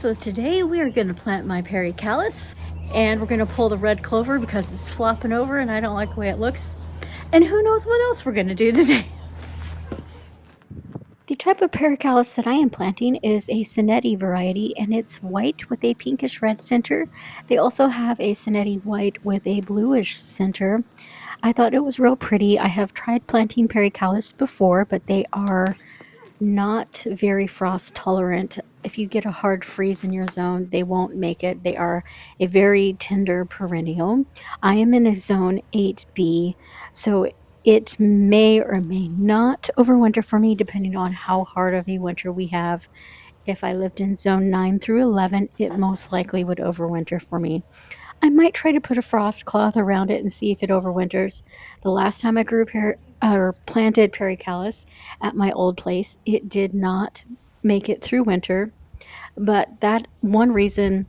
So today we are going to plant my Pericallis, and we're going to pull the red clover because it's flopping over and I don't like the way it looks. And who knows what else we're going to do today. The type of Pericallis that I am planting is a Cinetti variety, and it's white with a pinkish red center. They also have a Cinetti white with a bluish center. I thought it was real pretty. I have tried planting Pericallis before, but they are not very frost tolerant. If you get a hard freeze in your zone, they won't make it. They are a very tender perennial. I am in a zone 8B, so it may or may not overwinter for me depending on how hard of a winter we have. If I lived in zone 9 through 11, it most likely would overwinter for me. I might try to put a frost cloth around it and see if it overwinters. The last time I grew or planted Pericallis at my old place, it did not make it through winter. But that one reason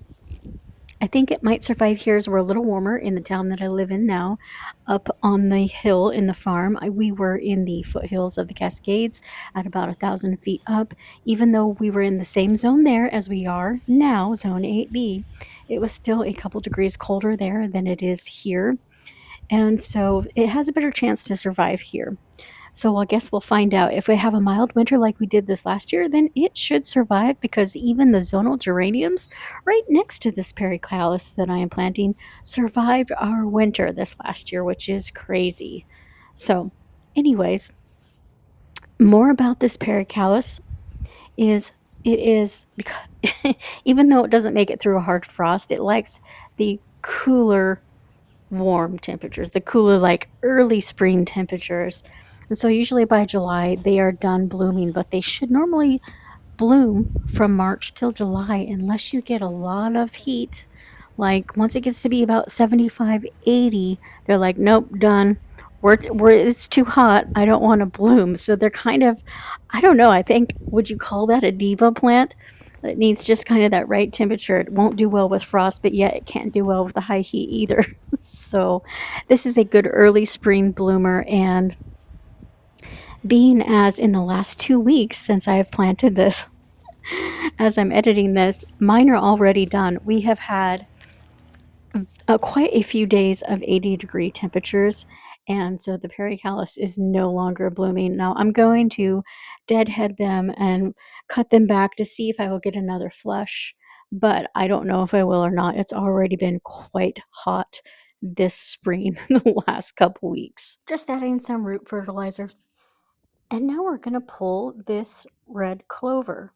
I think it might survive here is we're a little warmer in the town that I live in now. Up on the hill in the farm, we were in the foothills of the Cascades at about 1,000 feet up. Even though we were in the same zone there as we are now, zone 8B, it was still a couple degrees colder there than it is here. And so it has a better chance to survive here. So I guess we'll find out. If we have a mild winter like we did this last year, then it should survive because even the zonal geraniums right next to this pericallis that I am planting survived our winter this last year, which is crazy. So, anyways, more about this pericallis is it is because even though it doesn't make it through a hard frost, it likes the cooler warm temperatures, the cooler, like early spring temperatures. And so, usually by July, they are done blooming, but they should normally bloom from March till July unless you get a lot of heat. Like once it gets to be about 75, 80, they're like, nope, done. It's too hot. I don't want to bloom. So they're kind of, I don't know. I think, would you call that a diva plant? It needs just kind of that right temperature. It won't do well with frost, but yet it can't do well with the high heat either. So this is a good early spring bloomer. And being as in the last 2 weeks since I have planted this, as I'm editing this, mine are already done. We have had quite a few days of 80-degree temperatures, and so the pericallis is no longer blooming. Now I'm going to deadhead them and cut them back to see if I will get another flush, but I don't know if I will or not. It's already been quite hot this spring, the last couple weeks. Just adding some root fertilizer. And now we're going to pull this red clover.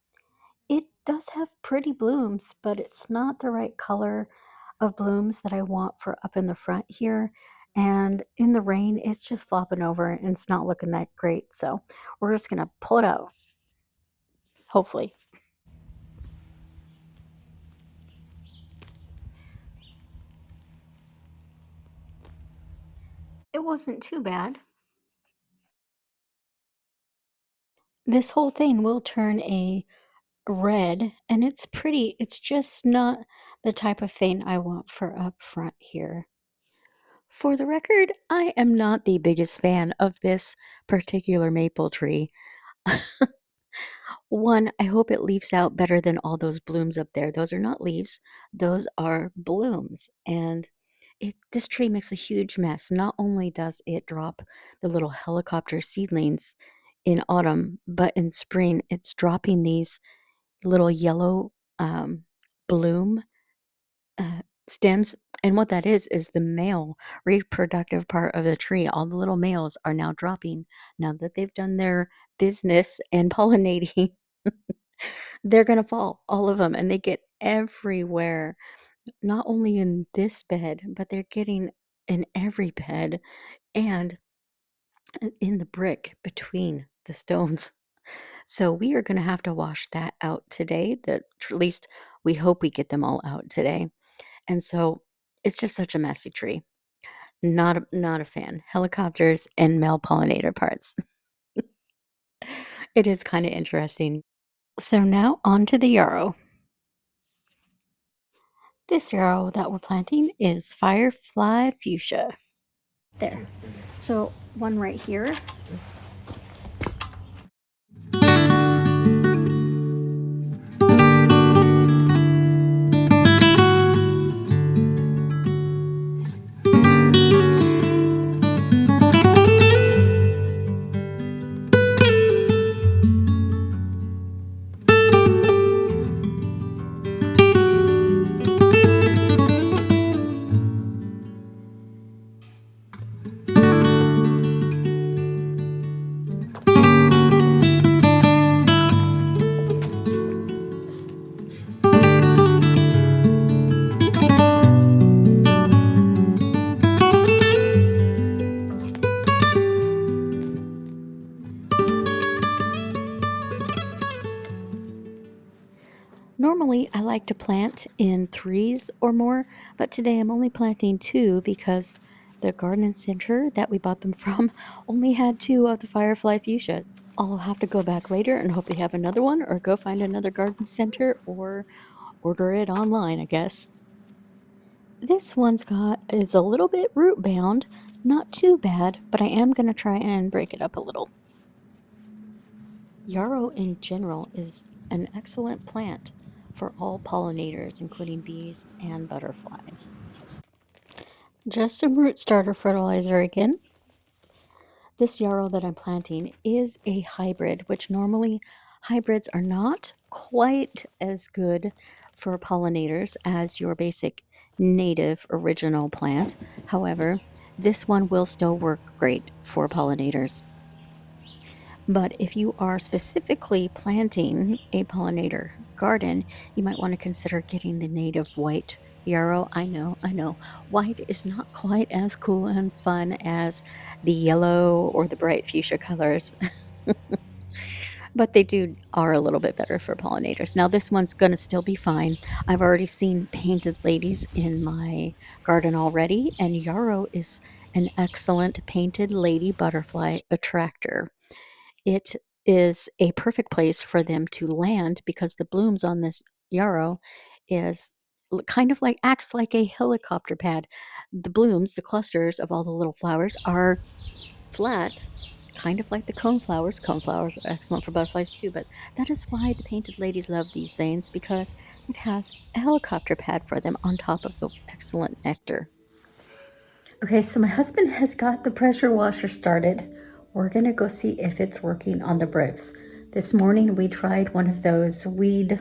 It does have pretty blooms, but it's not the right color of blooms that I want for up in the front here. And in the rain, it's just flopping over and it's not looking that great. So we're just going to pull it out, hopefully. It wasn't too bad. This whole thing will turn a red, and it's pretty. It's just not the type of thing I want for up front here. For the record, I am not the biggest fan of this particular maple tree. One, I hope it leaves out better than all those blooms up there. Those are not leaves, those are blooms. And this tree makes a huge mess. Not only does it drop the little helicopter seedlings in autumn, but in spring, it's dropping these little yellow bloom stems. And what that is the male reproductive part of the tree. All the little males are now dropping now that they've done their business and pollinating. They're gonna fall, all of them, and they get everywhere, not only in this bed, but they're getting in every bed and in the brick between the stones. So we are gonna have to wash that out today, at least we hope we get them all out today. And so it's just such a messy tree. Not a fan. Helicopters and male pollinator parts. It is kinda interesting. So now on to the yarrow. This yarrow that we're planting is Firefly Fuchsia. There. So one right here. Normally, I like to plant in threes or more, but today I'm only planting two because the garden center that we bought them from only had two of the firefly fuchsias. I'll have to go back later and hope they have another one, or go find another garden center, or order it online, I guess. This one's got is a little bit root bound, not too bad, but I am going to try and break it up a little. Yarrow in general is an excellent plant for all pollinators, including bees and butterflies. Just some root starter fertilizer again. This yarrow that I'm planting is a hybrid, which normally hybrids are not quite as good for pollinators as your basic native original plant. However, this one will still work great for pollinators. But if you are specifically planting a pollinator garden, you might want to consider getting the native white yarrow. I know. White is not quite as cool and fun as the yellow or the bright fuchsia colors, but they do are a little bit better for pollinators. Now this one's going to still be fine. I've already seen painted ladies in my garden already, and yarrow is an excellent painted lady butterfly attractor. It is a perfect place for them to land because the blooms on this yarrow is kind of like acts like a helicopter pad. The blooms, the clusters of all the little flowers are flat, kind of like the cone flowers. Cone flowers are excellent for butterflies too, but that is why the painted ladies love these things, because it has a helicopter pad for them on top of the excellent nectar. Okay, so my husband has got the pressure washer started. We're gonna go see if it's working on the bricks. This morning we tried one of those weed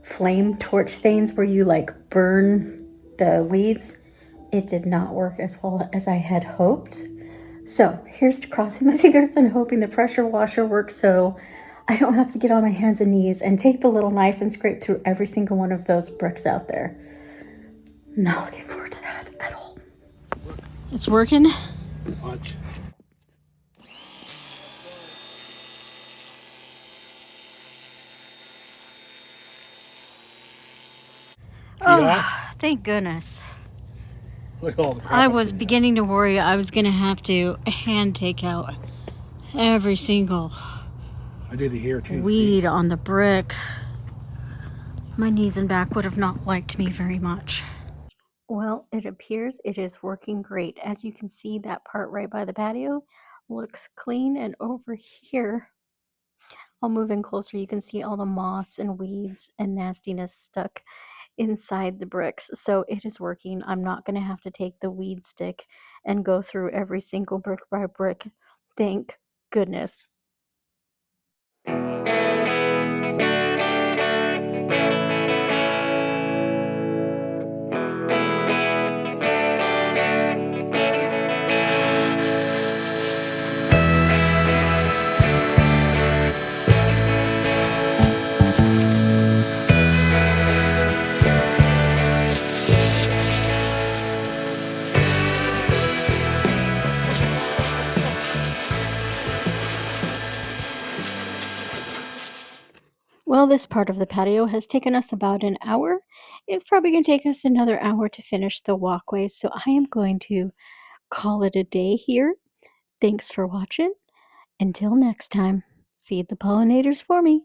flame torch things where you like burn the weeds. It did not work as well as I had hoped. So here's to crossing my fingers and hoping the pressure washer works, so I don't have to get on my hands and knees and take the little knife and scrape through every single one of those bricks out there. Not looking forward to that at all. It's working? Watch. Oh, thank goodness. Look at all the crap I up was there. beginning to worry I was going to have to hand take out every single I did it here too. weed on the brick. My knees and back would have not liked me very much. Well, it appears it is working great. As you can see, that part right by the patio looks clean, and over here, I'll move in closer. You can see all the moss and weeds and nastiness stuck inside the bricks. So it is working. I'm not going to have to take the weed stick and go through every single brick by brick. Thank goodness. Well, this part of the patio has taken us about an hour. It's probably going to take us another hour to finish the walkways, so I am going to call it a day here. Thanks for watching. Until next time, feed the pollinators for me.